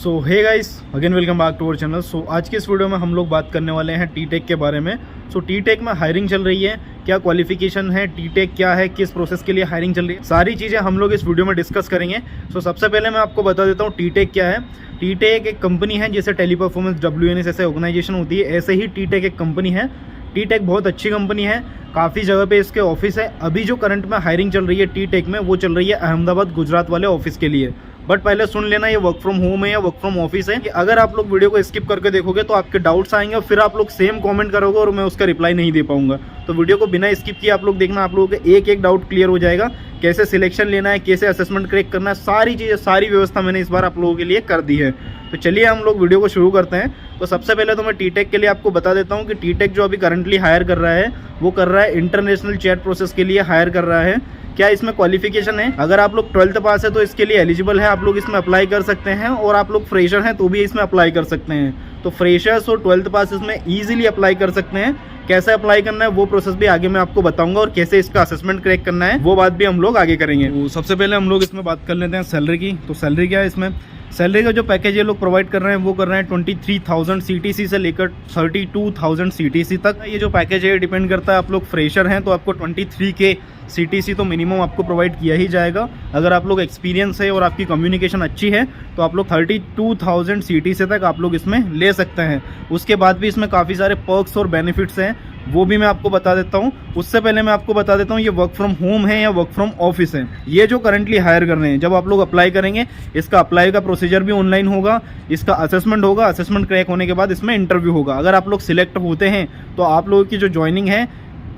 So hey guys again welcome back to our channel. So आज के इस video में हम लोग बात करने वाले हैं टी-टेक के बारे में। सो टी-टेक में हायरिंग चल रही है, क्या क्वालिफिकेशन है, टी-टेक क्या है, किस प्रोसेस के लिए हायरिंग चल रही है, सारी चीज़ें हम लोग इस वीडियो में डिस्कस करेंगे। सो सबसे पहले मैं आपको बता देता हूँ टी-टेक क्या है। टी-टेक एक कंपनी है, जैसे टेलीपरफॉर्मेंस, WNS ऐसे ऑर्गेनाइजेशन होती है, ऐसे ही टी-टेक एक कंपनी है। टी-टेक बहुत अच्छी कंपनी है, काफ़ी जगह पे इसके ऑफिस है। अभी जो करंट में हायरिंग चल रही है टी-टेक में, वो चल रही है अहमदाबाद गुजरात वाले ऑफिस के लिए। बट पहले सुन लेना, ये वर्क फ्रॉम होम है या वर्क फ्रॉम ऑफिस है। कि अगर आप लोग वीडियो को स्किप करके देखोगे तो आपके डाउट्स आएंगे और फिर आप लोग सेम कमेंट करोगे और मैं उसका रिप्लाई नहीं दे पाऊंगा। तो वीडियो को बिना स्किप किए आप लोग देखना, आप लोगों के एक एक डाउट क्लियर हो जाएगा। कैसे सिलेक्शन लेना है, कैसे असेसमेंट क्रैक करना है, सारी चीज़ें, सारी व्यवस्था मैंने इस बार आप लोगों के लिए कर दी है। तो चलिए हम लोग वीडियो को शुरू करते हैं। तो सबसे पहले तो मैं टी-टेक के लिए आपको बता देता हूँ कि टी-टेक जो अभी करंटली हायर कर रहा है, वो कर रहा है इंटरनेशनल चैट प्रोसेस के लिए हायर कर रहा है। क्या इसमें क्वालिफिकेशन है? अगर आप लोग 12th पास है तो इसके लिए एलिजिबल है, आप लोग इसमें अप्लाई कर सकते हैं। और आप लोग फ्रेशर हैं तो भी इसमें अप्लाई कर सकते हैं। तो फ्रेशर्स और 12th पास इसमें ईजिली अप्लाई कर सकते हैं। कैसे अप्लाई करना है वो प्रोसेस भी आगे मैं आपको बताऊंगा, और कैसे इसका असेसमेंट क्रैक करना है वो बात भी हम लोग आगे करेंगे। तो सबसे पहले हम लोग इसमें बात कर लेते हैं सैलरी की। तो सैलरी क्या है इसमें? सैलरी का जो पैकेज ये लोग प्रोवाइड कर रहे हैं वो कर रहे हैं 23,000 CTC से लेकर 32,000 CTC तक। ये जो पैकेज है डिपेंड करता है, आप लोग फ्रेशर हैं तो आपको 23K CTC तो मिनिमम आपको प्रोवाइड किया ही जाएगा। अगर आप लोग एक्सपीरियंस है और आपकी कम्युनिकेशन अच्छी है तो आप लोग 32,000 CTC तक आप लोग इसमें ले सकते हैं। उसके बाद भी इसमें काफ़ी सारे पर्क्स और बेनिफिट्स हैं, वो भी मैं आपको बता देता हूँ। उससे पहले मैं आपको बता देता हूँ ये वर्क फ्रॉम होम है या वर्क फ्रॉम ऑफिस है। ये जो करंटली हायर कर रहे हैं, जब आप लोग अप्लाई करेंगे, इसका अप्लाई का प्रोसीजर भी ऑनलाइन होगा, इसका असेसमेंट होगा, असेसमेंट क्रैक होने के बाद इसमें इंटरव्यू होगा। अगर आप लोग सिलेक्ट होते हैं तो आप लोगों की जो ज्वाइनिंग है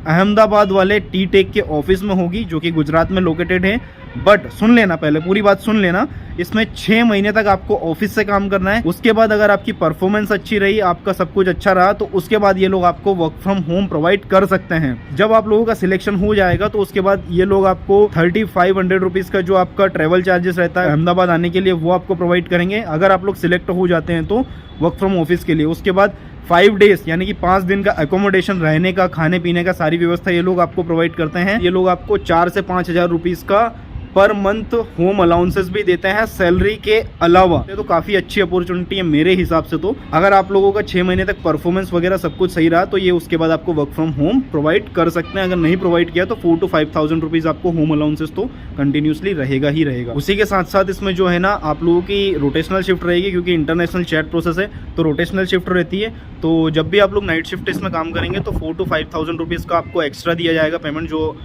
अहमदाबाद वाले टी-टेक के ऑफिस में होगी, जो कि गुजरात में लोकेटेड है। बट सुन लेना, पहले पूरी बात सुन लेना, इसमें 6 महीने तक आपको ऑफिस से काम करना है। उसके बाद अगर आपकी परफॉर्मेंस अच्छी रही, आपका सब कुछ अच्छा रहा, तो उसके बाद ये लोग आपको वर्क फ्रॉम होम प्रोवाइड कर सकते हैं। जब आप लोगों का सिलेक्शन हो जाएगा तो उसके बाद ये लोग आपको 3500 रुपीज़ का जो आपका ट्रेवल चार्जेस रहता है अहमदाबाद आने के लिए, वो आपको प्रोवाइड करेंगे अगर आप लोग सिलेक्ट हो जाते हैं तो वर्क फ्रॉम ऑफिस के लिए। उसके बाद 5 डेज यानी कि 5 दिन का एकोमोडेशन, रहने का, खाने पीने का, सारी व्यवस्था ये लोग आपको प्रोवाइड करते हैं। ये लोग आपको 4 से 5 हज़ार रुपीज़ का पर मंथ होम अलाउंसेस भी देते हैं सैलरी के अलावा। ये तो काफ़ी अच्छी अपॉर्चुनिटी है मेरे हिसाब से। तो अगर आप लोगों का 6 महीने तक परफॉर्मेंस वगैरह सब कुछ सही रहा तो ये उसके बाद आपको वर्क फ्रॉम होम प्रोवाइड कर सकते हैं। अगर नहीं प्रोवाइड किया तो 4 to 5,000 रुपीज़ आपको होम अलाउंसेस तो कंटिन्यूसली रहेगा ही रहेगा। उसी के साथ साथ इसमें जो है ना, आप लोगों की रोटेशनल शिफ्ट रहेगी, क्योंकि इंटरनेशनल चैट प्रोसेस है तो रोटेशनल शिफ्ट रहती है। तो जब भी आप लोग नाइट शिफ्ट इसमें काम करेंगे तो 4 to 5,000 रुपीज़ का आपको एक्स्ट्रा दिया जाएगा पेमेंट, जो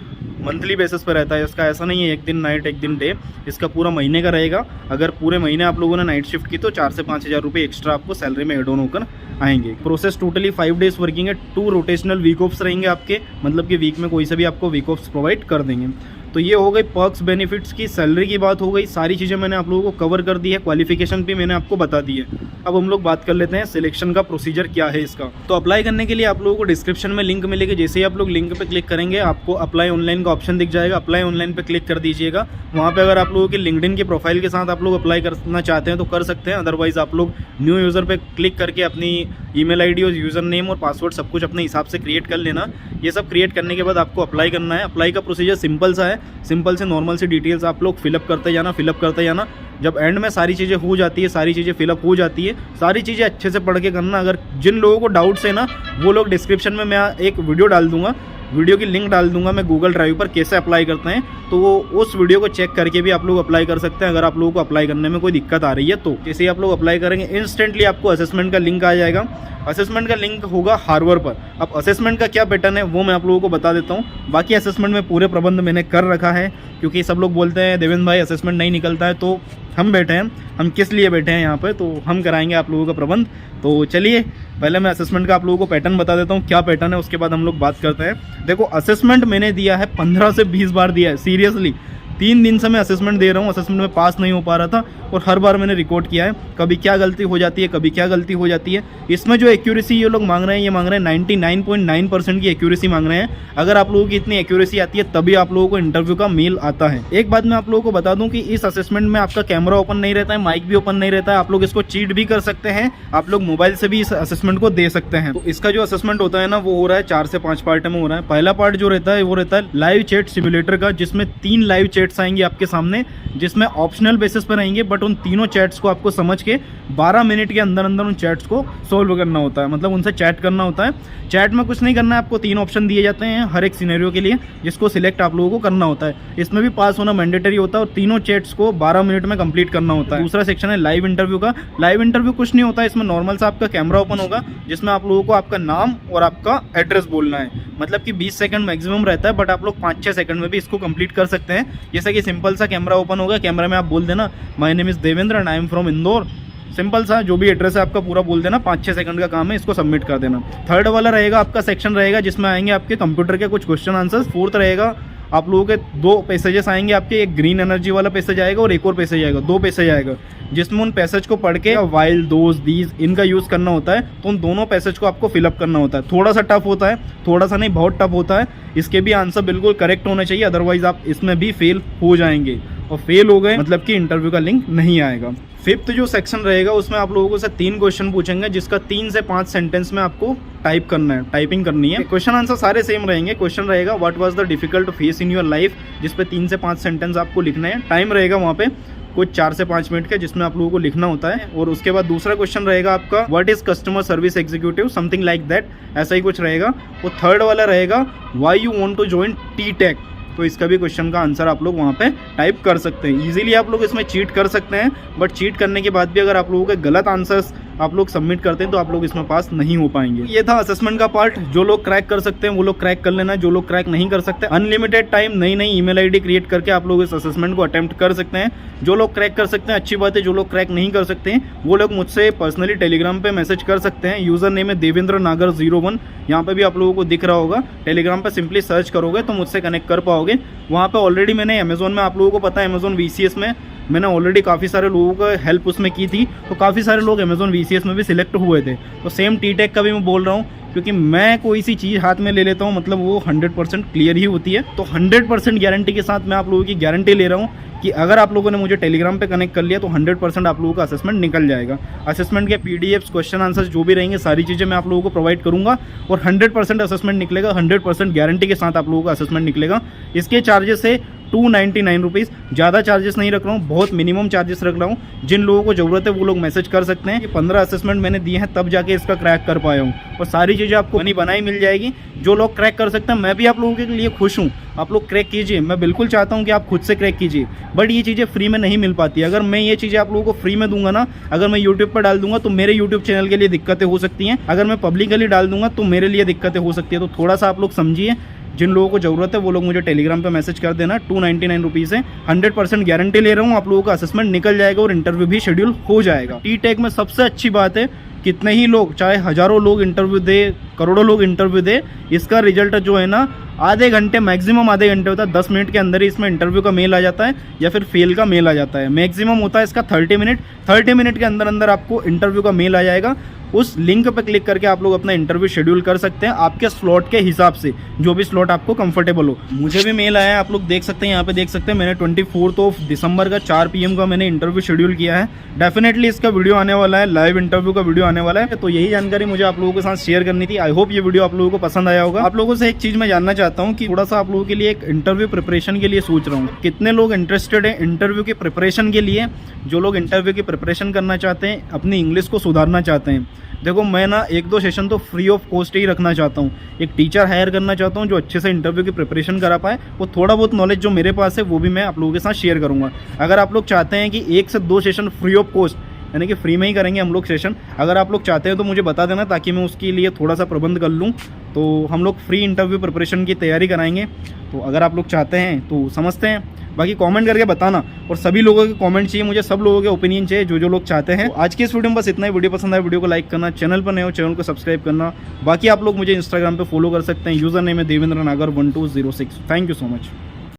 मंथली बेसिस पर रहता है। इसका ऐसा नहीं है एक दिन नाइट एक दिन डे, इसका पूरा महीने का रहेगा। अगर पूरे महीने आप लोगों ने नाइट शिफ्ट की तो 4 से 5 हज़ार रुपये एक्स्ट्रा आपको सैलरी में एड ऑन होकर आएंगे। प्रोसेस टोटली 5 डेज वर्किंग है, 2 रोटेशनल वीक ऑफ्स रहेंगे आपके, मतलब कि वीक में कोई से भी आपको वीक ऑफ्स प्रोवाइड कर देंगे। तो ये हो गई पर्क्स बेनिफिट्स की, सैलरी की बात हो गई, सारी चीज़ें मैंने आप लोगों को कवर कर दी है, क्वालिफिकेशन भी मैंने आपको बता दी है। अब हम लोग बात कर लेते हैं सिलेक्शन का प्रोसीजर क्या है इसका। तो अप्लाई करने के लिए आप लोगों को डिस्क्रिप्शन में लिंक मिलेगी। जैसे ही आप लोग लिंक पे क्लिक करेंगे आपको अप्लाई ऑनलाइन का ऑप्शन दिख जाएगा, अप्लाई ऑनलाइन पे क्लिक कर दीजिएगा। वहाँ पे अगर आप लोगों की लिंक्डइन की प्रोफाइल के साथ आप लोग अप्लाई करना चाहते हैं तो कर सकते हैं, अदरवाइज आप लोग न्यू यूज़र पे क्लिक करके अपनी ईमेल आईडी और यूज़र नेम और पासवर्ड सब कुछ अपने हिसाब से क्रिएट कर लेना। ये सब क्रिएट करने के बाद आपको अप्लाई करना है। अप्लाई का प्रोसीजर सिंपल सा है, सिंपल से नॉर्मल सी डिटेल्स आप लोग फिलअप करते जाना। जब एंड में सारी चीज़ें हो जाती है, सारी चीज़ें फिलअप हो जाती है, सारी चीज़ें अच्छे से पढ़ के करना। अगर जिन लोगों को डाउट्स है ना, वो लोग डिस्क्रिप्शन में मैं एक वीडियो डाल दूंगा, वीडियो की लिंक डाल दूंगा मैं गूगल ड्राइव पर, कैसे अप्लाई करते हैं, तो वो उस वीडियो को चेक करके भी आप लोग अप्लाई कर सकते हैं। अगर आप लोगों को अप्लाई करने में कोई दिक्कत आ रही है तो जैसे ही आप लोग अप्लाई करेंगे इंस्टेंटली आपको असेसमेंट का लिंक आ जाएगा। असेसमेंट का लिंक होगा हार्वर पर। अब असेसमेंट का क्या पैटर्न है वो मैं आप लोगों को बता देता हूँ। बाकी असेसमेंट में पूरे प्रबंध मैंने कर रखा है, क्योंकि सब लोग बोलते हैं देवेंद्र भाई असेसमेंट नहीं निकलता है, तो हम बैठे हैं, हम किस लिए बैठे हैं यहाँ पे, तो हम कराएंगे आप लोगों का प्रबंध। तो चलिए पहले मैं असेसमेंट का आप लोगों को पैटर्न बता देता हूँ, क्या पैटर्न है, उसके बाद हम लोग बात करते हैं। देखो असेसमेंट मैंने दिया है 15 से 20 बार दिया है, सीरियसली 3 दिन से मैं असेसमेंट दे रहा हूँ। असेसमेंट में पास नहीं हो पा रहा था और हर बार मैंने रिकॉर्ड किया है, कभी क्या गलती हो जाती है, कभी क्या गलती हो जाती है। इसमें जो एक्यूरेसी ये लोग मांग रहे हैं, ये मांग रहे हैं 99.9% की एक्यूरेसी मांग रहे हैं। अगर आप लोगों की इतनी एक्यूरेसी आती है तभी आप लोगों को इंटरव्यू का मेल आता है। एक बात मैं आप लोगों को बता दूं कि इस असेसमेंट में आपका कैमरा ओपन नहीं रहता है, माइक भी ओपन नहीं रहता है, आप लोग इसको चीट भी कर सकते हैं, आप लोग मोबाइल से भी इस असेसमेंट को दे सकते हैं। तो इसका जो असेसमेंट होता है ना, वो हो रहा है 4 से 5 पार्ट में हो रहा है। पहला पार्ट जो रहता है वो रहता है लाइव चैट सिमुलेटर का, जिसमें 3 लाइव चैट चैट्स आएंगी आपके सामने, जिसमें ऑप्शनल बेसिस पर रहेंगे, बट उन तीनों चैट्स को आपको समझ के 12 मिनट के अंदर अंदर उन चैट्स को सॉल्व करना होता है, मतलब उनसे चैट करना होता है। चैट में कुछ नहीं करना है आपको, 3 ऑप्शन दिए जाते हैं हर एक सिनेरियो के लिए, जिसको सिलेक्ट आप लोगों को करना होता है। इसमें भी पास होना मैंडेटरी होता है और तीनों चैट्स को 12 मिनट में कंप्लीट करना होता है। दूसरा सेक्शन है लाइव इंटरव्यू का। लाइव इंटरव्यू कुछ नहीं होता है, इसमें नॉर्मल सा आपका कैमरा ओपन होगा, जिसमें आप लोगों को आपका नाम और आपका एड्रेस बोलना है। मतलब कि 20 सेकंड मैक्सिमम रहता है, बट आप लोग 5-6 सेकंड में भी इसको कंप्लीट कर सकते हैं। जैसे कि सिंपल सा कैमरा ओपन होगा, कैमरा में आप बोल देना my name is Devendra and I am from Indore, simple सा जो भी एड्रेस है आपका पूरा बोल देना, 5-6 सेकंड का काम है, इसको सबमिट कर देना। थर्ड वाला रहेगा आपका सेक्शन रहेगा, जिसमें आएंगे आपके कंप्यूटर के कुछ क्वेश्चन आंसर्स। फोर्थ रहेगा आप लोगों के 2 पैसेजेस आएंगे आपके, एक ग्रीन एनर्जी वाला पैसेज आएगा और एक और पैसेज आएगा, 2 पैसेज आएगा, जिसमें उन पैसेज को पढ़ के वाइल, दोज, दीज इनका यूज़ करना होता है। तो उन दोनों पैसेज को आपको फिलअप करना होता है। थोड़ा सा टफ होता है, थोड़ा सा नहीं बहुत टफ होता है। इसके भी आंसर बिल्कुल करेक्ट होने चाहिए, अदरवाइज आप इसमें भी फेल हो जाएंगे, और फेल हो गए मतलब कि इंटरव्यू का लिंक नहीं आएगा। फिफ्थ जो सेक्शन रहेगा उसमें आप लोगों से 3 क्वेश्चन पूछेंगे, जिसका 3 से 5 सेंटेंस में आपको टाइप करना है, टाइपिंग करनी है। क्वेश्चन आंसर सारे सेम रहेंगे। क्वेश्चन रहेगा what was the difficult face in your life, जिस पे 3 से 5 सेंटेंस आपको लिखना है। टाइम रहेगा वहाँ पे कुछ 4 से 5 मिनट का, जिसमें आप लोगों को लिखना होता है। और उसके बाद दूसरा क्वेश्चन रहेगा आपका what is customer service executive, something like that, ऐसा ही कुछ रहेगा। और थर्ड वाला रहेगा why you want to join T Tech, तो इसका भी क्वेश्चन का आंसर आप लोग वहाँ पे टाइप कर सकते हैं। इजीली आप लोग इसमें चीट कर सकते हैं, बट चीट करने के बाद भी अगर आप लोगों के गलत आंसर्स आप लोग सबमिट करते हैं तो आप लोग इसमें पास नहीं हो पाएंगे। ये था असेसमेंट का पार्ट। जो लोग क्रैक कर सकते हैं वो लोग क्रैक कर लेना, जो लोग क्रैक नहीं कर सकते अनलिमिटेड टाइम नई नई ईमेल आईडी क्रिएट करके आप लोग इस असेसमेंट को अटेम्प्ट कर सकते हैं। जो लोग क्रैक कर सकते हैं अच्छी बात है, जो लोग क्रैक नहीं कर सकते हैं वो लोग मुझसे पर्सनली टेलीग्राम पे मैसेज कर सकते हैं। यूजर नेम है देवेंद्र नागर 01, यहाँ पे भी आप लोगों को दिख रहा होगा। टेलीग्राम पे सिंपली सर्च करोगे तो मुझसे कनेक्ट कर पाओगे। वहाँ पे ऑलरेडी मैंने अमेजोन में, आप लोगों को पता है अमेजोन VCS में मैंने ऑलरेडी काफ़ी सारे लोगों को हेल्प उसमें की थी, तो काफ़ी सारे लोग अमेजोन VCS में भी सिलेक्ट हुए थे। तो सेम टी-टेक का भी मैं बोल रहा हूँ, क्योंकि मैं कोई सी चीज़ हाथ में ले लेता हूँ मतलब वो 100% क्लियर ही होती है। तो 100% गारंटी के साथ मैं आप लोगों की गारंटी ले रहा हूँ कि अगर आप लोगों ने मुझे टेलीग्राम पे कनेक्ट कर लिया तो 100% आप लोगों का असेसमेंट निकल जाएगा। असेसमेंट के PDFs, क्वेश्चन आंसर्स जो भी रहेंगे सारी चीज़ें मैं आप लोगों को प्रोवाइड करूँगा और 100% असेसमेंट निकलेगा, 100% गारंटी के साथ आप लोगों का असेसमेंट निकलेगा। इसके चार्जेस है 299 रुपीज़, ज़्यादा चार्जेस नहीं रख रहा हूँ, बहुत मिनिमम चार्जेस रख रहा हूँ। जिन लोगों को ज़रूरत है वो लोग मैसेज कर सकते हैं। ये 15 असेसमेंट मैंने दिए हैं तब जाके इसका क्रैक कर पाया हूँ, और सारी चीज़ें आपको बनी बनाई मिल जाएगी। जो लोग क्रैक कर सकते हैं, मैं भी आप लोगों के लिए खुश हूँ, आप लोग क्रैक कीजिए। मैं बिल्कुल चाहता हूँ कि आप खुद से क्रैक कीजिए, बट ये चीज़ें फ्री में नहीं मिल पाती। अगर मैं ये चीज़ें आप लोगों को फ्री में दूंगा ना, अगर मैं यूट्यूब पर डाल दूंगा तो मेरे यूट्यूब चैनल के लिए दिक्कतें हो सकती हैं। अगर मैं पब्लिकली डाल दूंगा तो मेरे लिए दिक्कतें हो सकती है। तो थोड़ा सा आप लोग समझिए, जिन लोगों को ज़रूरत है वो लोग मुझे टेलीग्राम पे मैसेज कर देना। 299 रुपीज़ है, 100% गारंटी ले रहा हूँ, आप लोगों का असेसमेंट निकल जाएगा और इंटरव्यू भी शेड्यूल हो जाएगा। टी-टेक में सबसे अच्छी बात है, कितने ही लोग, चाहे हज़ारों लोग इंटरव्यू दे, करोड़ों लोग इंटरव्यू दे, इसका रिजल्ट जो है ना आधे घंटे, मैक्सिमम आधे घंटे होता है। 10 मिनट के अंदर ही इसमें इंटरव्यू का मेल आ जाता है या फिर फेल का मेल आ जाता है। मैक्सिमम होता है इसका 30 मिनट। 30 मिनट के अंदर अंदर आपको इंटरव्यू का मेल आ जाएगा। उस लिंक पर क्लिक करके आप लोग अपना इंटरव्यू शेड्यूल कर सकते हैं आपके स्लॉट के हिसाब से, जो भी स्लॉट आपको कंफर्टेबल हो। मुझे भी मेल आया है, आप लोग देख सकते हैं, यहाँ पे देख सकते हैं। मैंने 24 दिसंबर का 4 PM का मैंने इंटरव्यू शेड्यूल किया है। डेफिनेटली इसका वीडियो आने वाला है, लाइव इंटरव्यू का वीडियो आने वाला है। तो यही जानकारी मुझे आप लोगों के साथ शेयर करनी थी। आई होप ये वीडियो आप लोगों को पसंद आया होगा। आप लोगों से एक चीज़ मैं जानना चाहता हूँ कि थोड़ा सा आप लोगों के लिए एक इंटरव्यू प्रिपरेशन के लिए सोच रहा हूँ। कितने लोग इंटरेस्टेड हैं इंटरव्यू की प्रिपरेशन के लिए? जो लोग इंटरव्यू की प्रिपरेशन करना चाहते हैं, अपनी इंग्लिश को सुधारना चाहते हैं, देखो मैं ना 1-2 सेशन तो फ्री ऑफ कॉस्ट ही रखना चाहता हूँ। एक टीचर हायर करना चाहता हूँ जो अच्छे से इंटरव्यू की प्रिपरेशन करा पाए। वो थोड़ा बहुत नॉलेज जो मेरे पास है वो भी मैं आप लोगों के साथ शेयर करूँगा। अगर आप लोग चाहते हैं कि 1 से 2 सेशन फ्री ऑफ कॉस्ट, यानी कि फ्री में ही करेंगे हम लोग सेशन, अगर आप लोग चाहते हैं तो मुझे बता देना, ताकि मैं उसके लिए थोड़ा सा प्रबंध कर लूँ। तो हम लोग फ्री इंटरव्यू प्रिपरेशन की तैयारी कराएंगे। तो अगर आप लोग चाहते हैं तो समझते हैं, बाकी कमेंट करके बताना। और सभी लोगों के कमेंट चाहिए मुझे, सब लोगों के ओपिनियन चाहिए, जो लोग चाहते हैं। तो आज की इस वीडियो में बस इतना ही। वीडियो पसंद आए वीडियो को लाइक करना, चैनल पर नए हो चैनल को सब्सक्राइब करना। बाकी आप लोग मुझे इंस्टाग्राम पे फॉलो कर सकते हैं, यूजर नेम है देवेंद्र नागर 1206। Thank you so much.